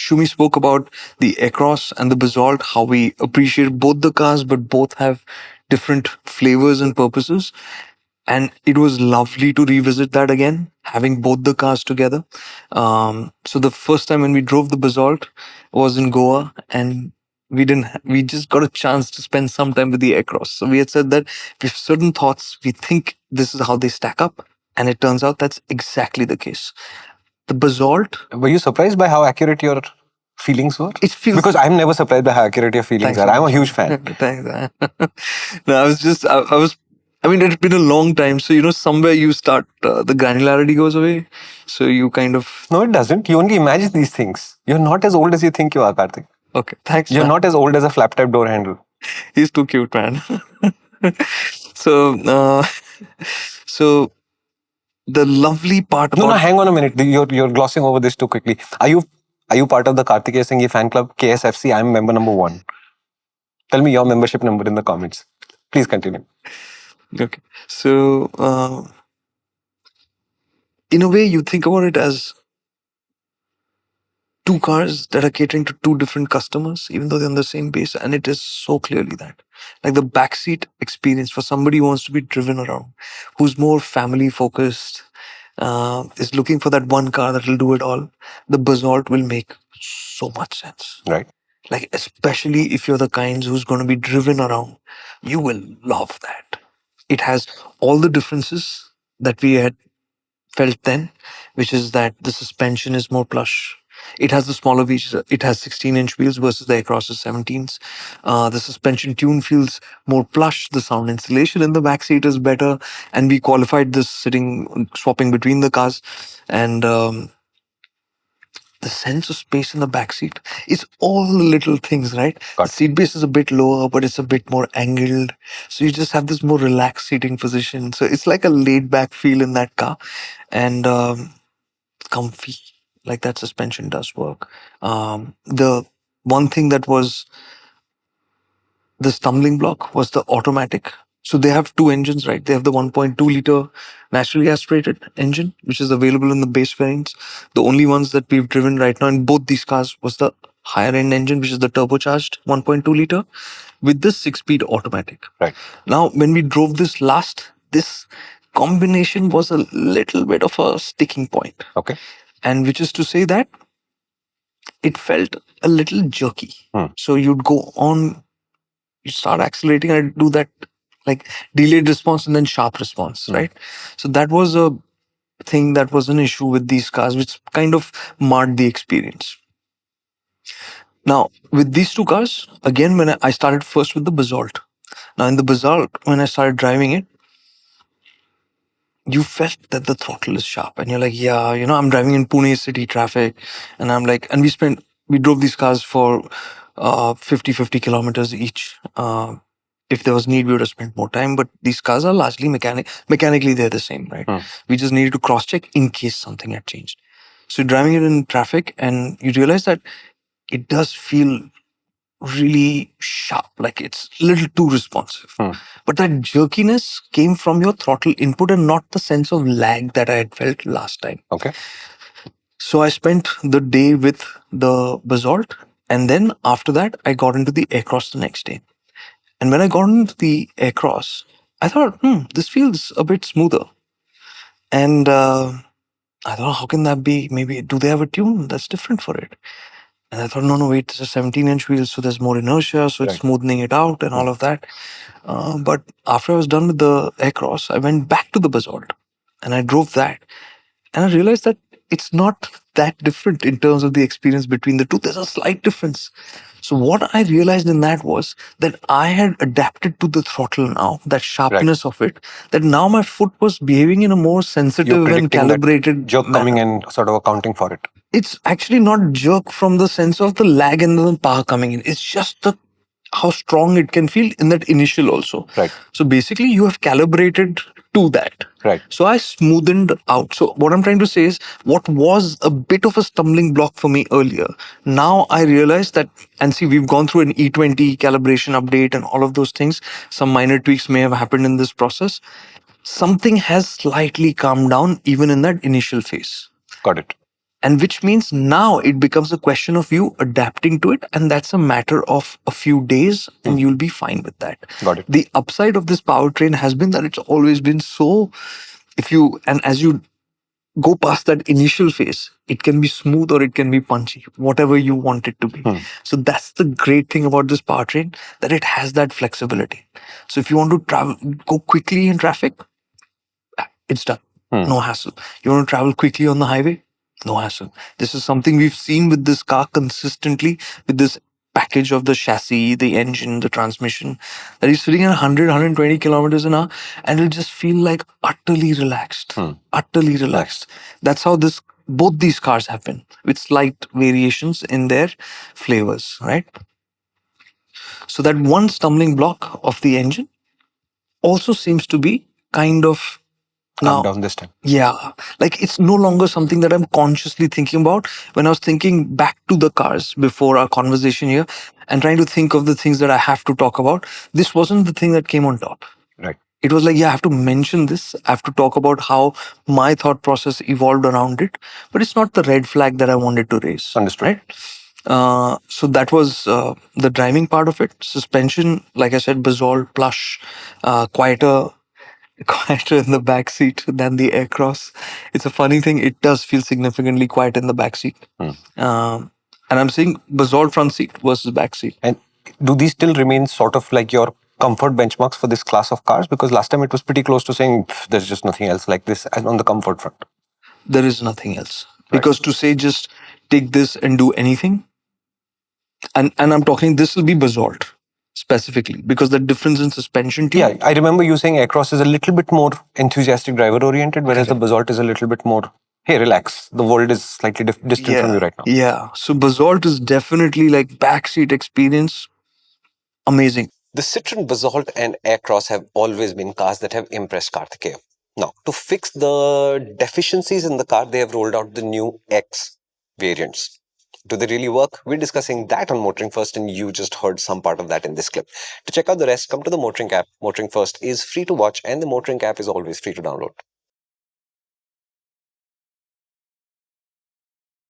Shumi spoke about the Aircross and the Basalt, how we appreciate both the cars, but both have different flavors and purposes. And it was lovely to revisit that again, having both the cars together. So the first time when we drove the Basalt was in Goa, and we just got a chance to spend some time with the Aircross. So we had said that we have certain thoughts, we think this is how they stack up, and it turns out that's exactly the case. The Basalt. Were you surprised by how accurate your feelings were? It feels, because I'm never surprised by how accurate your feelings thanks are. so I'm a much. huge fan. Thanks. No, I mean, it's been a long time. So, somewhere you start, the granularity goes away. So you kind of. No, it doesn't. You only imagine these things. You're not as old as you think you are, Kartik. Okay, thanks. You're man. not as old as a flap type door handle. He's too cute, man. So, so the lovely part about. No, hang on a minute. You're glossing over this too quickly. Are you part of the Kartikeya Singh fan club, KSFC? I'm member number 1. Tell me your membership number in the comments. Please continue. Okay. So, in a way, you think about it as two cars that are catering to two different customers, even though they're on the same base. And it is so clearly that. Like the backseat experience for somebody who wants to be driven around, who's more family focused, is looking for that one car that will do it all. The Basalt will make so much sense. Right. Like, especially if you're the kinds who's going to be driven around, you will love that. It has all the differences that we had felt then, which is that the suspension is more plush. It has the smaller wheels. It has 16-inch wheels versus the Aircross's 17s. The suspension tune feels more plush. The sound insulation in the back seat is better. And we qualified this swapping between the cars. And the sense of space in the back seat is all the little things, right? The seat base is a bit lower, but it's a bit more angled. So you just have this more relaxed seating position. So it's like a laid back feel in that car. And comfy. Like that suspension does work. The one thing that was the stumbling block was the automatic. So they have two engines, right? They have the 1.2 liter naturally aspirated engine, which is available in the base variants. The only ones that we've driven right now in both these cars was the higher end engine, which is the turbocharged 1.2 liter with the 6-speed automatic. Right. Now, when we drove this combination was a little bit of a sticking point. Okay. And which is to say that it felt a little jerky. So you'd go on, you start accelerating and I'd do that like delayed response and then sharp response, right? So that was a thing that was an issue with these cars, which kind of marred the experience. Now, with these two cars, again, when I started first with the Basalt. Now, in the Basalt, when I started driving it, you felt that the throttle is sharp and you're like, yeah, I'm driving in Pune city traffic. And I'm like, and we drove these cars for 50 kilometers each. If there was need, we would have spent more time, but these cars are largely mechanically, they're the same, right? We just needed to cross check in case something had changed. So you're driving it in traffic and you realize that it does feel really sharp, like it's a little too responsive. But that jerkiness came from your throttle input and not the sense of lag that I had felt last time. Okay. So I spent the day with the Basalt, and then after that, I got into the Aircross the next day. And when I got into the Aircross, I thought, this feels a bit smoother. And I thought, how can that be? Maybe, do they have a tune that's different for it? And I thought, no, wait, it's a 17-inch wheel, so there's more inertia, so it's smoothing it out and all of that. But after I was done with the Aircross, I went back to the Basalt and I drove that. And I realized that it's not that different in terms of the experience between the two. There's a slight difference. So what I realized in that was that I had adapted to the throttle now, that sharpness of it, that now my foot was behaving in a more sensitive and calibrated jerk coming and sort of accounting for it. It's actually not jerk from the sense of the lag and the power coming in. It's just how strong it can feel in that initial also. Right. So basically you have calibrated to that. Right. So I smoothened out. So what I'm trying to say is what was a bit of a stumbling block for me earlier. Now I realize that, and see, we've gone through an E20 calibration update and all of those things. Some minor tweaks may have happened in this process. Something has slightly calmed down even in that initial phase. Got it. And which means now it becomes a question of you adapting to it, and that's a matter of a few days, and you'll be fine with that. Got it. The upside of this powertrain has been that it's always been so, if you, and as you go past that initial phase, it can be smooth or it can be punchy, whatever you want it to be. So that's the great thing about this powertrain, that it has that flexibility. So if you want to travel, go quickly in traffic, it's done. No hassle. You want to travel quickly on the highway? No hassle. This is something we've seen with this car consistently, with this package of the chassis, the engine, the transmission, that is sitting at 100, 120 kilometers an hour, and it'll just feel like utterly relaxed. Utterly relaxed. That's how both these cars have been, with slight variations in their flavors, right? So that one stumbling block of the engine also seems to be kind of Calm down this time. yeah, like it's no longer something that I'm consciously thinking about. When I was thinking back to the cars before our conversation here and trying to think of the things that I have to talk about, this wasn't the thing that came on top. Right. It was like, yeah, I have to mention this. I have to talk about how my thought process evolved around it. But it's not the red flag that I wanted to raise. Understood. Right? So that was the driving part of it. Suspension, like I said, Basalt plush, quieter in the back seat than the Aircross. It's a funny thing. It does feel significantly quiet in the back seat. And I'm saying Basalt front seat versus back seat. And do these still remain sort of like your comfort benchmarks for this class of cars? Because last time it was pretty close to saying there's just nothing else like this and on the comfort front. There is nothing else. Because to say just take this and do anything, and I'm talking this will be Basalt specifically, because the difference in suspension too. Yeah, I remember you saying Aircross is a little bit more enthusiastic driver oriented, whereas the Basalt is a little bit more, hey, relax. The world is slightly distant from you right now. Yeah. So Basalt is definitely like backseat experience. Amazing. The Citroen Basalt and Aircross have always been cars that have impressed Kartikeya. Now, to fix the deficiencies in the car, they have rolled out the new X variants. Do they really work? We're discussing that on MotorInc First, and you just heard some part of that in this clip. To check out the rest, come to the MotorInc app. MotorInc First is free to watch, and the MotorInc app is always free to download.